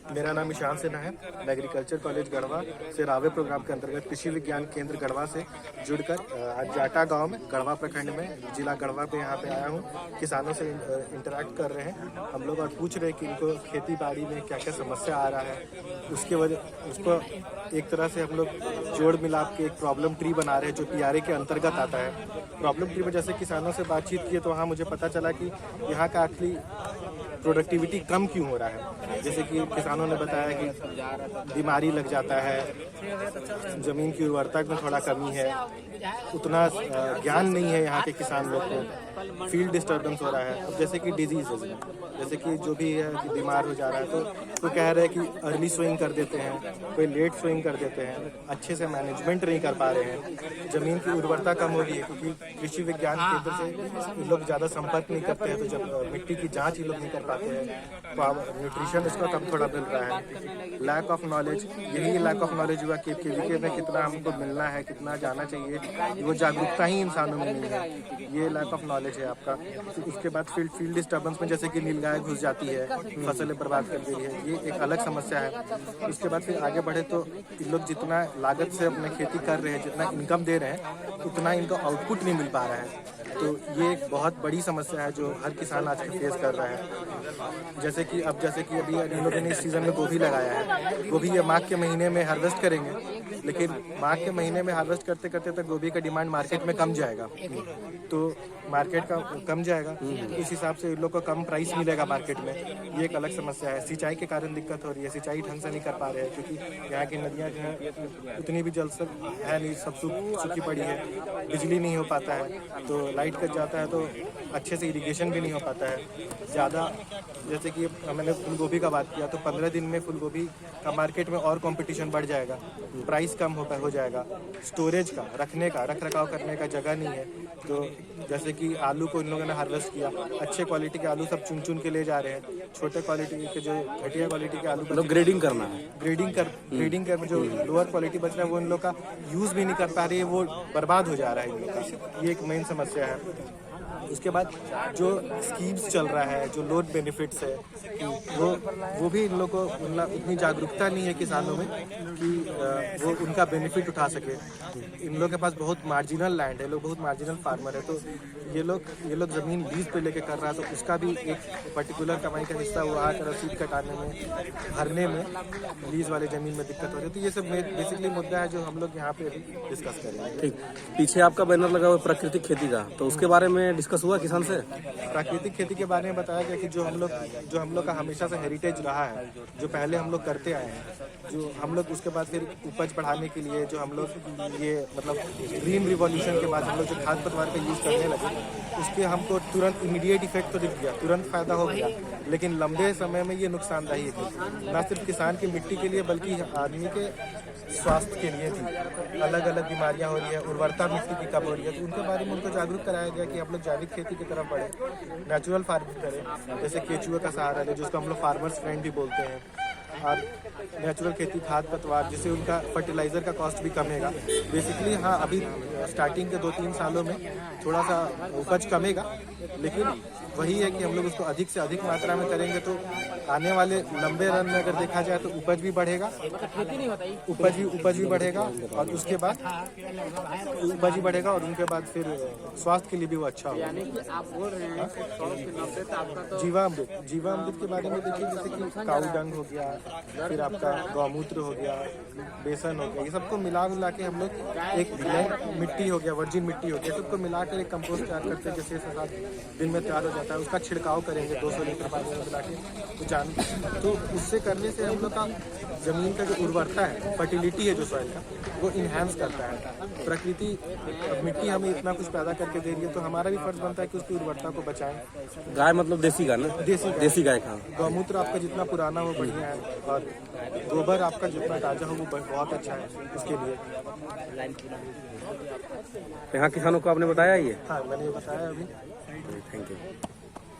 मेरा नाम ईशान सिन्हा है। मैं एग्रीकल्चर कॉलेज गढ़वा से रावे प्रोग्राम के अंतर्गत कृषि विज्ञान केंद्र गढ़वा से जुड़कर आज जाटा गांव में गढ़वा प्रखंड में जिला गढ़वा पे यहाँ पे आया हूँ। किसानों से इंटरेक्ट कर रहे हैं हम लोग और पूछ रहे हैं कि इनको खेती बाड़ी में क्या क्या समस्या आ रहा है। उसको एक तरह से हम लोग जोड़ मिलाप के एक प्रॉब्लम ट्री बना रहे हैं जो PRA के अंतर्गत आता है। प्रॉब्लम ट्री में जैसे किसानों से बातचीत की तो वहाँ मुझे पता चला कि यहाँ का आखिरी प्रोडक्टिविटी कम क्यों हो रहा है। जैसे कि किसानों ने बताया कि बीमारी लग जाता है, ज़मीन की उर्वरता में थोड़ा कमी है, उतना ज्ञान नहीं है यहाँ के किसान लोग को, फील्ड डिस्टर्बेंस हो रहा है। अब जैसे कि डिजीज़ जैसे कि जो भी है कि बीमार हो जा रहा है तो कह रहे हैं कि अर्ली सोइंग कर देते हैं, कोई लेट सोइंग कर देते हैं, अच्छे से मैनेजमेंट नहीं कर पा रहे हैं, ज़मीन की उर्वरता कम हो रही है क्योंकि कृषि विज्ञान केंद्र से ये लोग ज़्यादा संपर्क नहीं करते हैं। तो जब मिट्टी की जाँच ये लोग नहीं कर पाते हैं तो न्यूट्रिशन इसका कम थोड़ा मिल रहा है। लैक ऑफ नॉलेज, यही लैक ऑफ नॉलेज हुआ कि KVK में कितना हमको मिलना है, कितना जाना चाहिए, वो जागरूकता ही इंसानों में नहीं है, ये लैक ऑफ नॉलेज है आपका। तो उसके बाद फील्ड डिस्टर्बेंस में जैसे कि नीलगाय घुस जाती है, फसलें बर्बाद कर देती है, ये एक अलग समस्या है। उसके बाद फिर आगे बढ़े तो इन लोग जितना लागत से अपने खेती कर रहे हैं, जितना इनकम दे रहे हैं, उतना इनको आउटपुट नहीं मिल पा रहा है। तो ये एक बहुत बड़ी समस्या है जो हर किसान आज फेस कर रहा है। जैसे कि अभी इन लोगों ने इस सीज़न में गोभी लगाया है, गोभी ये माघ के महीने में हार्वेस्ट करेंगे, लेकिन माघ के महीने में हार्वेस्ट करते करते तक गोभी का डिमांड मार्केट में कम जाएगा, तो मार्केट का कम जाएगा, इस हिसाब से इन लोग को कम प्राइस मिलेगा मार्केट में। ये एक अलग समस्या है। सिंचाई के कारण दिक्कत हो रही है, सिंचाई ढंग से नहीं कर पा रहे हैं क्योंकि यहाँ की नदियाँ जो है उतनी भी जल से है नहीं, सब सूखी पड़ी है, बिजली नहीं हो पाता है, तो लाइट कट जाता है तो अच्छे से इरिगेशन भी नहीं हो पाता है ज़्यादा। जैसे कि मैंने फूल गोभी का बात किया तो 15 दिन में फूल गोभी का मार्केट में और कंपटीशन बढ़ जाएगा, प्राइस कम हो जाएगा, स्टोरेज का रखने का रख रखाव करने का जगह नहीं है। तो जैसे कि आलू को इन लोगों ने हार्वेस्ट किया, अच्छे क्वालिटी के आलू सब चुन के ले जा रहे हैं, छोटे क्वालिटी के जो घटिया क्वालिटी के आलू मतलब ग्रेडिंग करना है, ग्रेडिंग कर जो लोअर क्वालिटी बच रहा है वो इन लोग का यूज़ भी नहीं कर पा रही है, वो बर्बाद हो जा रहा है इन लोग का। ये एक मेन समस्या है। उसके बाद जो स्कीम्स चल रहा है, जो लोन बेनिफिट्स है, वो भी इन लोगों को उतनी जागरूकता नहीं है किसानों में कि वो उनका बेनिफिट उठा सके। इन लोगों के पास बहुत मार्जिनल लैंड है, लोग बहुत मार्जिनल फार्मर है, तो ये लोग ज़मीन लीज पे लेके कर रहा है, तो उसका भी एक पर्टिकुलर कमाई का हिस्सा वो आकर रसीद कटाने में, भरने में लीज वाले ज़मीन में दिक्कत हो रही है। तो ये सब बेसिकली मुद्दा है जो हम लोग यहाँ पे डिस्कस करेंगे। ठीक, पीछे आपका बैनर लगा हुआ प्राकृतिक खेती का, तो उसके बारे में डिस्कस हुआ किसान से? प्राकृतिक खेती के बारे में बताया गया कि जो हम लोग का हमेशा से हेरिटेज रहा है, जो पहले हम लोग करते आए हैं, जो हम लोग उसके बाद फिर उपज बढ़ाने के लिए जो हम लोग ये मतलब ग्रीन रिवॉल्यूशन के बाद हम लोग जो खाद पतवार का यूज़ करने लगे, उसके हमको तुरंत इमीडिएट इफेक्ट तो दिख गया, तुरंत फायदा हो गया, लेकिन लंबे समय में ये नुकसानदायी है, न सिर्फ किसान की मिट्टी के लिए बल्कि आदमी के स्वास्थ्य के लिए भी। अलग अलग बीमारियां हो रही है, उर्वरता मिट्टी की कम हो रही है, तो उनके बारे में उनको जागरूक कराया गया कि आप लोग जैविक खेती की तरफ बढ़े, नेचुरल फार्मिंग करें, जैसे केचुए का सहारा लें जिसको हम लोग फार्मर्स फ्रेंड भी बोलते हैं, और नेचुरल खेती, खाद पतवार, जिससे उनका फर्टिलाइज़र का कॉस्ट भी कमेगा। बेसिकली हाँ, अभी स्टार्टिंग के 2-3 सालों में थोड़ा सा उपज कमेगा, लेकिन वही है कि हम लोग उसको अधिक से अधिक मात्रा में करेंगे तो आने वाले लंबे रन में अगर देखा जाए तो उपज भी बढ़ेगा, उपज भी बढ़ेगा, और उसके बाद उपज भी बढ़ेगा और उनके बाद फिर स्वास्थ्य के लिए भी वो अच्छा होगा। जीवामृत के बारे में देखिए, जैसे कि काऊ डंग हो गया, फिर आपका गौमूत्र हो गया, बेसन हो गया, ये सबको मिला के हम लोग एक मिट्टी हो गया, वर्जिन मिट्टी हो गया, सबको मिलाकर एक कंपोस्ट तैयार करते हैं, जैसे 7 दिन में तैयार हो जाता है। उसका छिड़काव करेंगे 200 लीटर पानी में मिला के, तो उससे करने से हम लोग का ज़मीन का जो उर्वरता है, फर्टिलिटी है जो सॉइल का, वो इन्हांस करता है। प्रकृति मिट्टी हमें इतना कुछ पैदा करके दे रही है, तो हमारा भी फर्ज बनता है कि उसकी उर्वरता को बचाएं। गाय मतलब देसी गाय ना? देसी गाय का गौमूत्र आपका जितना पुराना हो बढ़िया है, और गोबर आपका जितना ताज़ा हो वो बहुत अच्छा है उसके लिए। यहाँ किसानों को आपने बताया ये? हाँ, मैंने बताया अभी। Thank you.